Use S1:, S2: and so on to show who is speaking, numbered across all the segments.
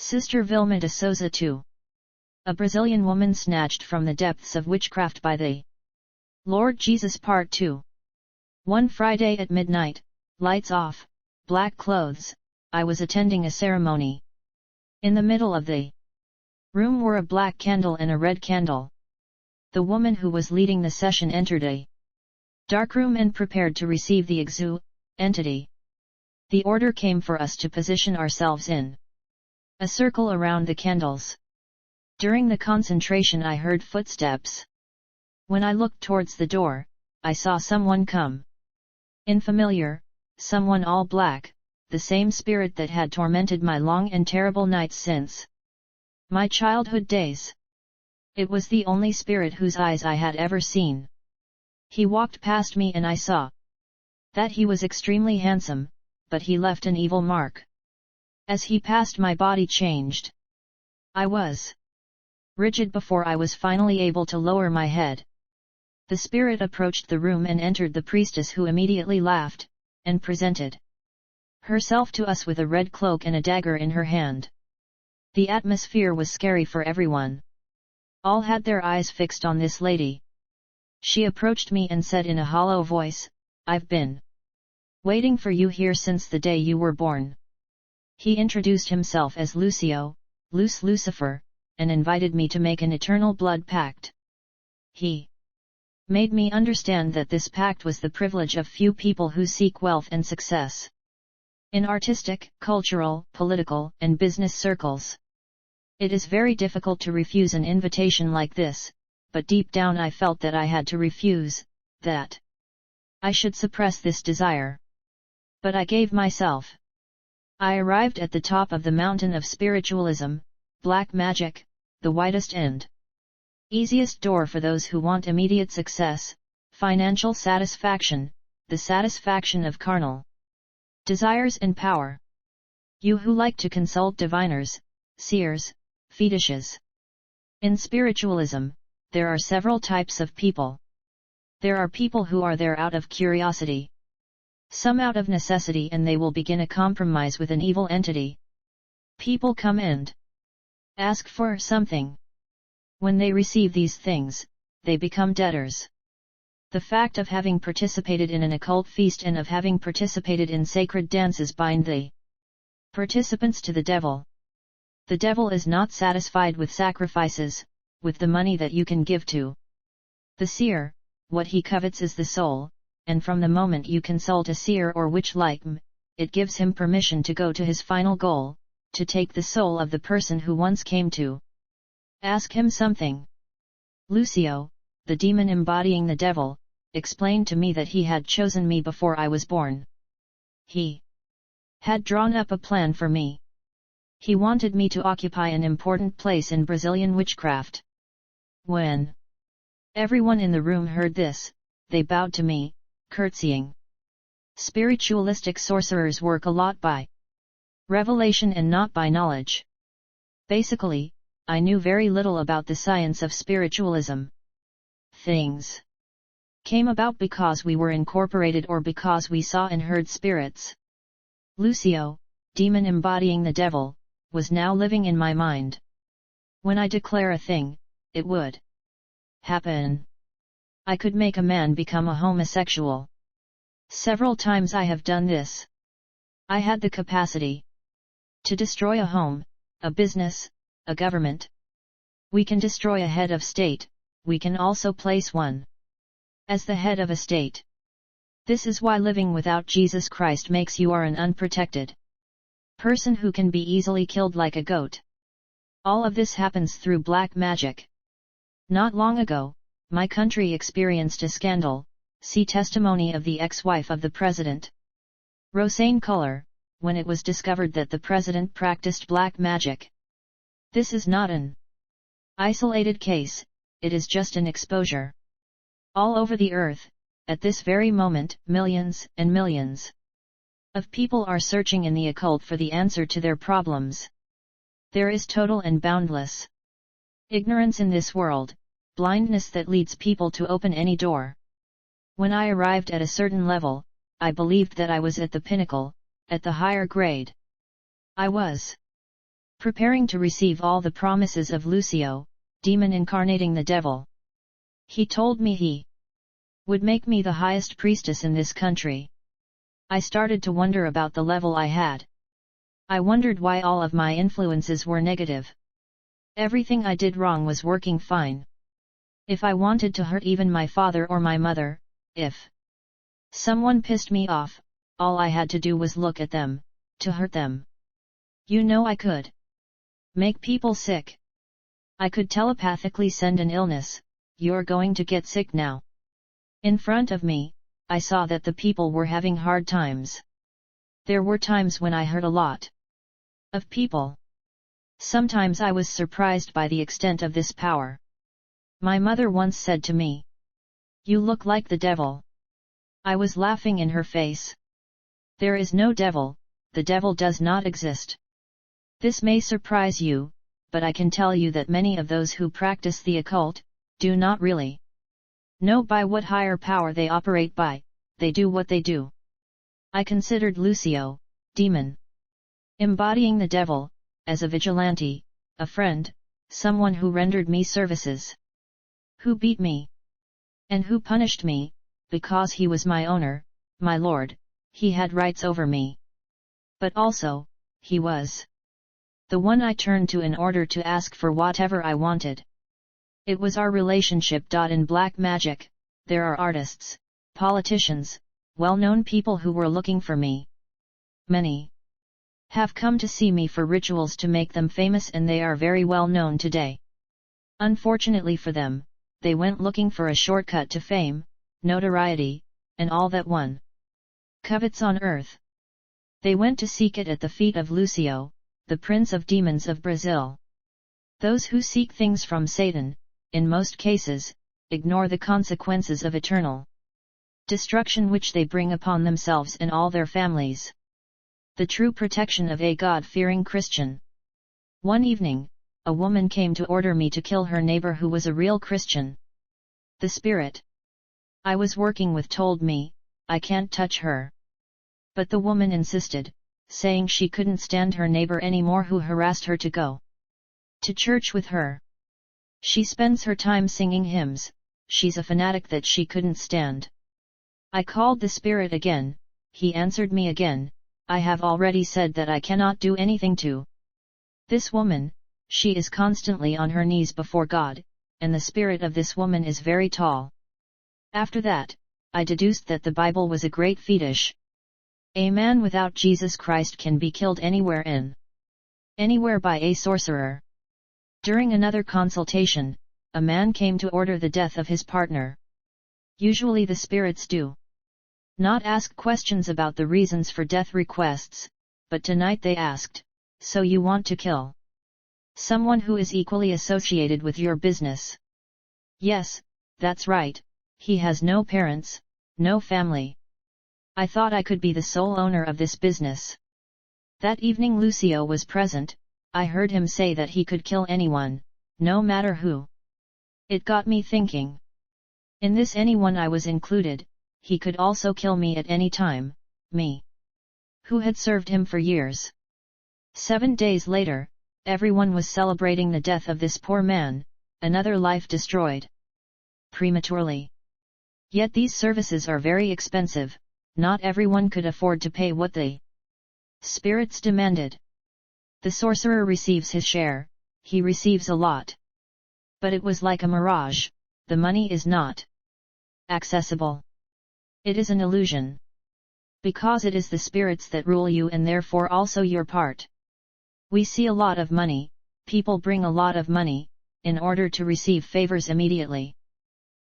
S1: Sister Vilma de Souza II. A Brazilian woman snatched from the depths of witchcraft by the Lord Jesus. Part 2. One Friday at midnight, lights off, black clothes, I was attending a ceremony. In the middle of the room were a black candle and a red candle. The woman who was leading the session entered a dark room and prepared to receive the entity. The order came for us to position ourselves in a circle around the candles. During the concentration I heard footsteps. When I looked towards the door, I saw someone come in familiar, someone all black, the same spirit that had tormented my long and terrible nights since my childhood days. It was the only spirit whose eyes I had ever seen. He walked past me and I saw that he was extremely handsome, but he left an evil mark. As he passed, my body changed. I was rigid before I was finally able to lower my head. The spirit approached the room and entered the priestess, who immediately laughed, and presented herself to us with a red cloak and a dagger in her hand. The atmosphere was scary for everyone. All had their eyes fixed on this lady. She approached me and said in a hollow voice, "I've been waiting for you here since the day you were born." He introduced himself as Lucio, Lucifer, and invited me to make an eternal blood pact. He made me understand that this pact was the privilege of few people who seek wealth and success in artistic, cultural, political, and business circles. It is very difficult to refuse an invitation like this, but deep down I felt that I had to refuse, that I should suppress this desire. But I gave myself. I arrived at the top of the mountain of spiritualism, black magic, the widest and easiest door for those who want immediate success, financial satisfaction, the satisfaction of carnal desires and power. You who like to consult diviners, seers, fetishes. In spiritualism, there are several types of people. There are people who are there out of curiosity, some out of necessity, and they will begin a compromise with an evil entity. People come and ask for something. When they receive these things, they become debtors. The fact of having participated in an occult feast and of having participated in sacred dances bind the participants to the devil. The devil is not satisfied with sacrifices, with the money that you can give to the seer. What he covets is the soul, and from the moment you consult a seer or witch like him, it gives him permission to go to his final goal, to take the soul of the person who once came to ask him something. Lucio, the demon embodying the devil, explained to me that he had chosen me before I was born. He had drawn up a plan for me. He wanted me to occupy an important place in Brazilian witchcraft. When everyone in the room heard this, they bowed to me, curtsying. Spiritualistic sorcerers work a lot by revelation and not by knowledge. Basically, I knew very little about the science of spiritualism. Things came about because we were incorporated or because we saw and heard spirits. Lucio, demon embodying the devil, was now living in my mind. When I declare a thing, it would happen. I could make a man become a homosexual. Several times I have done this. I had the capacity to destroy a home, a business, a government. We can destroy a head of state, we can also place one as the head of a state. This is why living without Jesus Christ makes you an unprotected person who can be easily killed like a goat. All of this happens through black magic. Not long ago, my country experienced a scandal. See testimony of the ex-wife of the president, Rosane Kohler, when it was discovered that the president practiced black magic. This is not an isolated case, it is just an exposure. All over the earth, at this very moment, millions and millions of people are searching in the occult for the answer to their problems. There is total and boundless ignorance in this world, blindness that leads people to open any door. When I arrived at a certain level, I believed that I was at the pinnacle, at the higher grade. I was preparing to receive all the promises of Lucio, demon incarnating the devil. He told me he would make me the highest priestess in this country. I started to wonder about the level I had. I wondered why all of my influences were negative. Everything I did wrong was working fine. If I wanted to hurt even my father or my mother, if someone pissed me off, all I had to do was look at them, to hurt them. You know, I could make people sick. I could telepathically send an illness, "You're going to get sick now." In front of me, I saw that the people were having hard times. There were times when I hurt a lot of people. Sometimes I was surprised by the extent of this power. My mother once said to me, "You look like the devil." I was laughing in her face. There is no devil, the devil does not exist. This may surprise you, but I can tell you that many of those who practice the occult do not really know by what higher power they operate by, they do what they do. I considered Lucio, demon, embodying the devil, as a vigilante, a friend, someone who rendered me services, who beat me, and who punished me, because he was my owner, my lord, he had rights over me. But also, he was the one I turned to in order to ask for whatever I wanted. It was our relationship. In black magic, there are artists, politicians, well-known people who were looking for me. Many have come to see me for rituals to make them famous, and they are very well known today. Unfortunately for them, they went looking for a shortcut to fame, notoriety, and all that one covets on earth. They went to seek it at the feet of Lucio, the prince of demons of Brazil. Those who seek things from Satan, in most cases, ignore the consequences of eternal destruction which they bring upon themselves and all their families. The true protection of a God-fearing Christian. One evening, a woman came to order me to kill her neighbor who was a real Christian. The spirit I was working with told me, I can't touch her. But the woman insisted, saying she couldn't stand her neighbor anymore who harassed her to go to church with her. She spends her time singing hymns, she's a fanatic that she couldn't stand. I called the spirit again, he answered me again, I have already said that I cannot do anything to this woman, she is constantly on her knees before God, and the spirit of this woman is very tall. After that, I deduced that the Bible was a great fetish. A man without Jesus Christ can be killed anywhere by a sorcerer. During another consultation, a man came to order the death of his partner. Usually the spirits do not ask questions about the reasons for death requests, but tonight they asked, "So you want to kill someone who is equally associated with your business?" Yes, that's right, he has no parents, no family. I thought I could be the sole owner of this business. That evening Lucio was present, I heard him say that he could kill anyone, no matter who. It got me thinking. In this anyone I was included, he could also kill me at any time, me, who had served him for years. 7 days later, everyone was celebrating the death of this poor man, another life destroyed prematurely. Yet these services are very expensive, not everyone could afford to pay what the spirits demanded. The sorcerer receives his share, he receives a lot. But it was like a mirage, the money is not accessible. It is an illusion. Because it is the spirits that rule you and therefore also your part. We see a lot of money, people bring a lot of money, in order to receive favors immediately.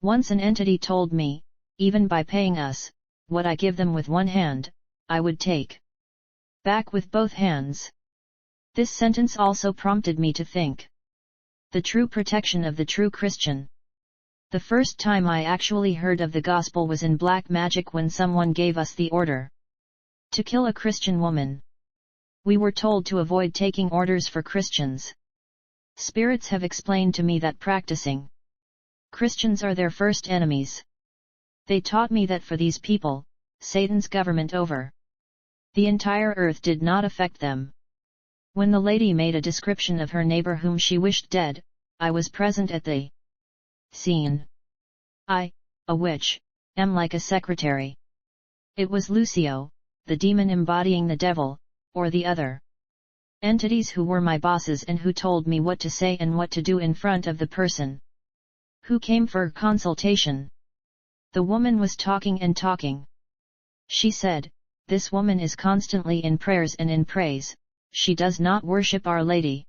S1: Once an entity told me, even by paying us, what I give them with one hand, I would take back with both hands. This sentence also prompted me to think. The true protection of the true Christian. The first time I actually heard of the gospel was in black magic when someone gave us the order to kill a Christian woman. We were told to avoid taking orders for Christians. Spirits have explained to me that practicing Christians are their first enemies. They taught me that for these people, Satan's government over the entire earth did not affect them. When the lady made a description of her neighbor whom she wished dead, I was present at the scene. I, a witch, am like a secretary. It was Lucio, the demon embodying the devil, or the other entities who were my bosses and who told me what to say and what to do in front of the person who came for consultation. The woman was talking and talking. She said, "This woman is constantly in prayers and in praise, she does not worship Our Lady,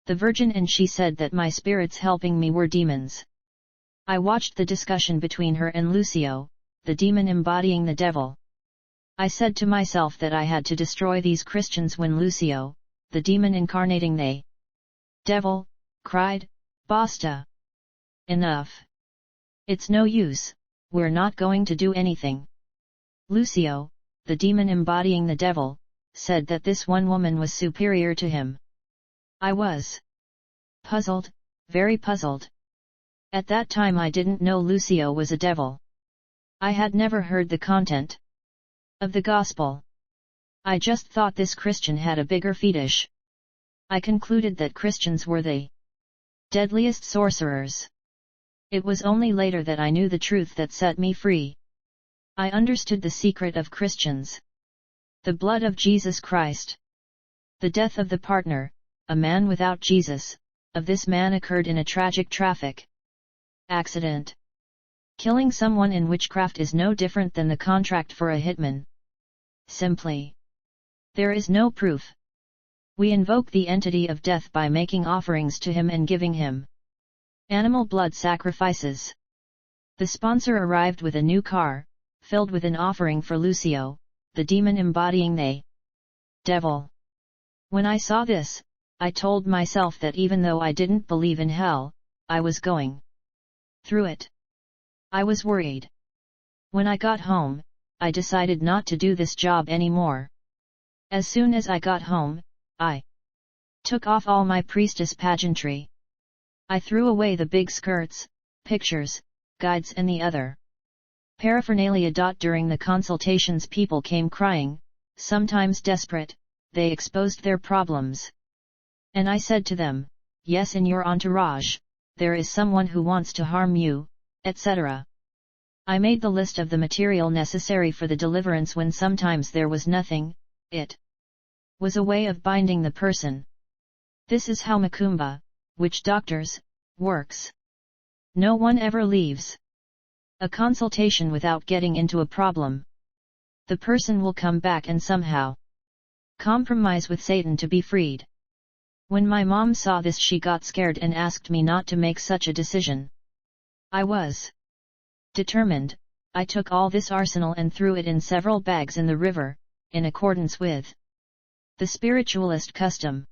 S1: the Virgin, and she said that my spirits helping me were demons." I watched the discussion between her and Lucio, the demon embodying the devil. I said to myself that I had to destroy these Christians when Lucio, the demon incarnating the devil, cried, "Basta! Enough! It's no use, we're not going to do anything." Lucio, the demon embodying the devil, said that this one woman was superior to him. I was puzzled, very puzzled. At that time I didn't know Lucio was a devil. I had never heard the content of the gospel. I just thought this Christian had a bigger fetish. I concluded that Christians were the deadliest sorcerers. It was only later that I knew the truth that set me free. I understood the secret of Christians. The blood of Jesus Christ. The death of the partner, a man without Jesus, of this man occurred in a tragic traffic accident. Killing someone in witchcraft is no different than the contract for a hitman. Simply, there is no proof. We invoke the entity of death by making offerings to him and giving him animal blood sacrifices. The sponsor arrived with a new car, filled with an offering for Lucio, the demon embodying the devil. When I saw this, I told myself that even though I didn't believe in hell, I was going through it. I was worried. When I got home, I decided not to do this job anymore. As soon as I got home, I took off all my priestess pageantry. I threw away the big skirts, pictures, guides and the other paraphernalia. During the consultations people came crying, sometimes desperate, they exposed their problems. And I said to them, "Yes, in your entourage, there is someone who wants to harm you, etc." I made the list of the material necessary for the deliverance when sometimes there was nothing. It was a way of binding the person. This is how Macumba, witch doctors, works. No one ever leaves a consultation without getting into a problem. The person will come back and somehow compromise with Satan to be freed. When my mom saw this, she got scared and asked me not to make such a decision. I was determined. I took all this arsenal and threw it in several bags in the river, in accordance with the spiritualist custom.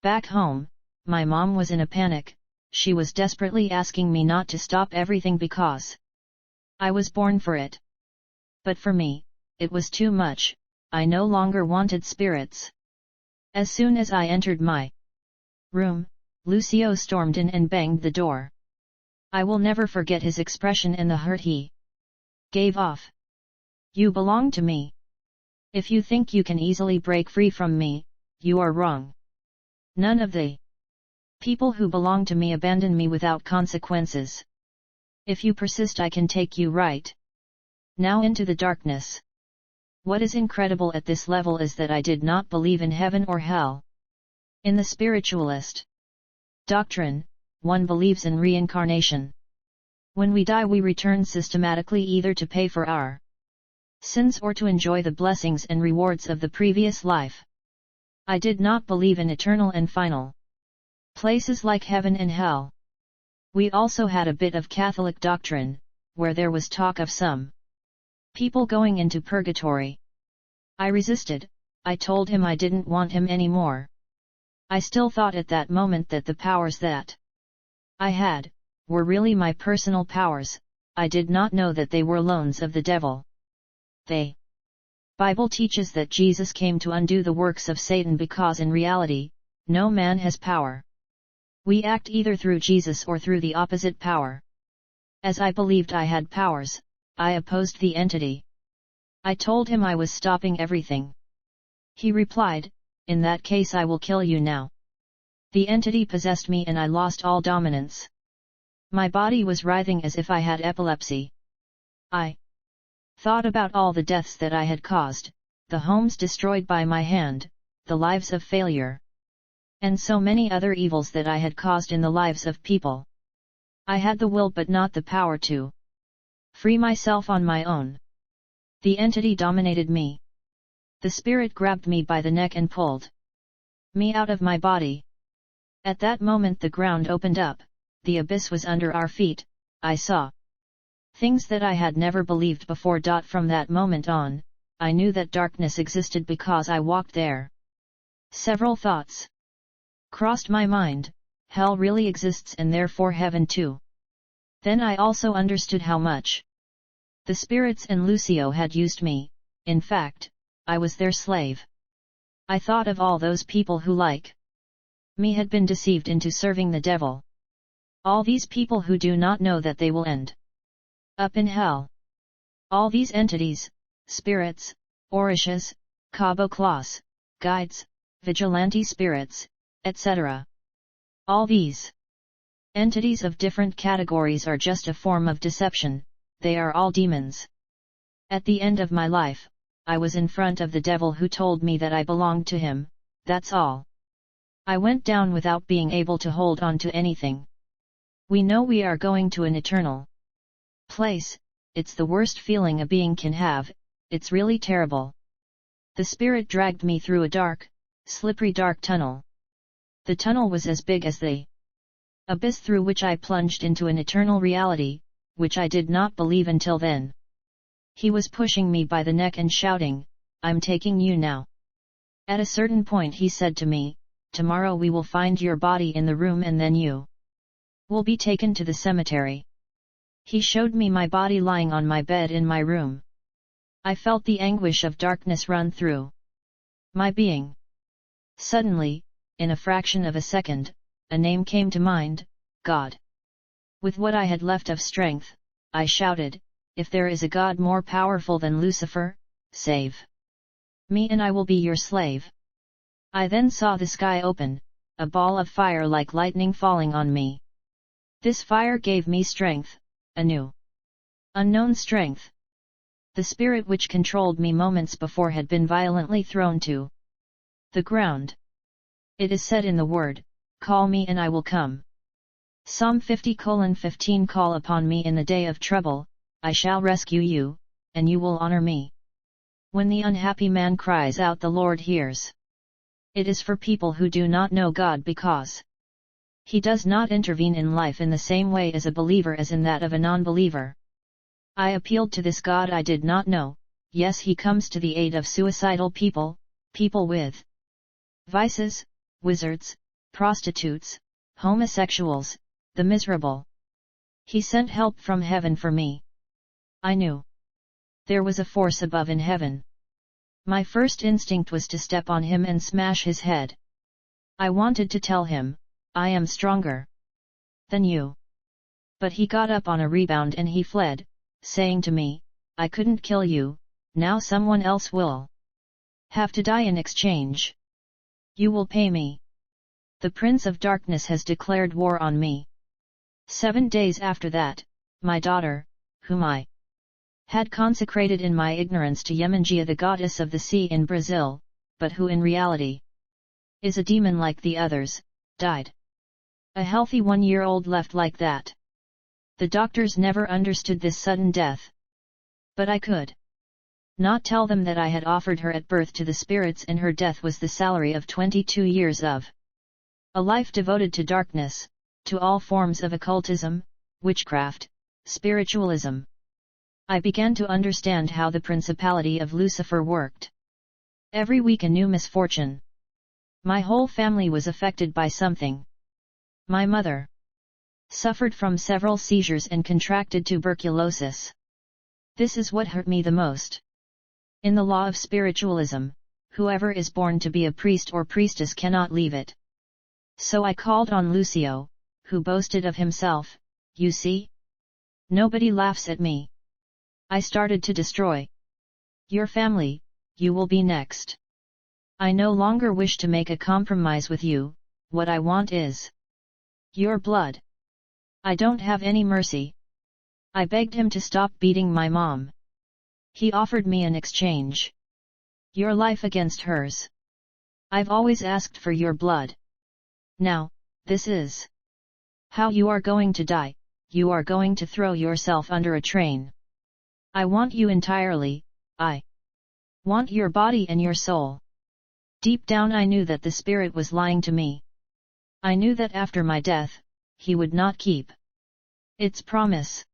S1: Back home, my mom was in a panic. She was desperately asking me not to stop everything because I was born for it. But for me, it was too much. I no longer wanted spirits. As soon as I entered my room, Lucio stormed in and banged the door. I will never forget his expression and the hurt he gave off. "You belong to me. If you think you can easily break free from me, you are wrong. None of the people who belong to me abandon me without consequences. If you persist, I can take you right now into the darkness." What is incredible at this level is that I did not believe in heaven or hell. In the spiritualist doctrine, one believes in reincarnation. When we die, we return systematically either to pay for our sins or to enjoy the blessings and rewards of the previous life. I did not believe in eternal and final places like heaven and hell. We also had a bit of Catholic doctrine, where there was talk of some people going into purgatory. I resisted. I told him I didn't want him anymore. I still thought at that moment that the powers that I had were really my personal powers. I did not know that they were loans of the devil. The Bible teaches that Jesus came to undo the works of Satan because in reality, no man has power. We act either through Jesus or through the opposite power. As I believed I had powers, I opposed the entity. I told him I was stopping everything. He replied, in that case I will kill you now. The entity possessed me and I lost all dominance. My body was writhing as if I had epilepsy. I thought about all the deaths that I had caused, the homes destroyed by my hand, the lives of failure, and so many other evils that I had caused in the lives of people. I had the will but not the power to free myself on my own. The entity dominated me. The spirit grabbed me by the neck and pulled me out of my body. At that moment the ground opened up, the abyss was under our feet. I saw things that I had never believed before. From that moment on, I knew that darkness existed because I walked there. Several thoughts crossed my mind: hell really exists and therefore heaven too. Then I also understood how much the spirits and Lucio had used me. In fact, I was their slave. I thought of all those people who, like me, had been deceived into serving the devil. All these people who do not know that they will end up in hell. All these entities, spirits, orishas, caboclos, guides, vigilante spirits, etc. All these entities of different categories are just a form of deception. They are all demons. At the end of my life, I was in front of the devil who told me that I belonged to him. That's all. I went down without being able to hold on to anything. We know we are going to an eternal place. It's the worst feeling a being can have. It's really terrible. The spirit dragged me through a dark, slippery dark tunnel. The tunnel was as big as the abyss through which I plunged into an eternal reality, which I did not believe until then. He was pushing me by the neck and shouting, "I'm taking you now." At a certain point he said to me, "Tomorrow we will find your body in the room and then you will be taken to the cemetery." He showed me my body lying on my bed in my room. I felt the anguish of darkness run through my being. Suddenly, in a fraction of a second, a name came to mind: God. With what I had left of strength, I shouted, "If there is a God more powerful than Lucifer, save me and I will be your slave." I then saw the sky open, a ball of fire like lightning falling on me. This fire gave me strength, a new, unknown strength. The spirit which controlled me moments before had been violently thrown to the ground. It is said in the word, "Call me and I will come." Psalm 50:15 Call upon me in the day of trouble, I shall rescue you, and you will honor me. When the unhappy man cries out, the Lord hears. It is for people who do not know God, because He does not intervene in life in the same way as a believer as in that of a non-believer. I appealed to this God I did not know. Yes, He comes to the aid of suicidal people, people with vices, wizards, prostitutes, homosexuals, the miserable. He sent help from heaven for me. I knew there was a force above in heaven. My first instinct was to step on him and smash his head. I wanted to tell him, "I am stronger than you." But he got up on a rebound and he fled, saying to me, "I couldn't kill you, now someone else will have to die in exchange. You will pay me. The Prince of Darkness has declared war on me." 7 days after that, my daughter, whom I had consecrated in my ignorance to Yemanjia, the goddess of the sea in Brazil, but who in reality is a demon like the others, died. A healthy 1-year-old left like that. The doctors never understood this sudden death. But I could not tell them that I had offered her at birth to the spirits, and her death was the salary of 22 years of a life devoted to darkness, to all forms of occultism, witchcraft, spiritualism. I began to understand how the principality of Lucifer worked. Every week a new misfortune. My whole family was affected by something. My mother suffered from several seizures and contracted tuberculosis. This is what hurt me the most. In the law of spiritualism, whoever is born to be a priest or priestess cannot leave it. So I called on Lucio, who boasted of himself, "You see? Nobody laughs at me. I started to destroy your family, you will be next." I no longer wish to make a compromise with you, what I want is your blood. I don't have any mercy. I begged him to stop beating my mom. He offered me an exchange. Your life against hers. I've always asked for your blood. Now, this is how you are going to die. You are going to throw yourself under a train. I want you entirely, I want your body and your soul. Deep down I knew that the spirit was lying to me. I knew that after my death, he would not keep its promise.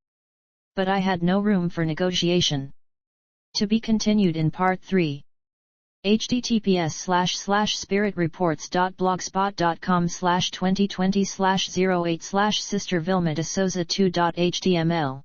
S1: But I had no room for negotiation. To be continued in Part 3. https://spiritreports.blogspot.com/2020/08/Sister Vilma de Souza 2.html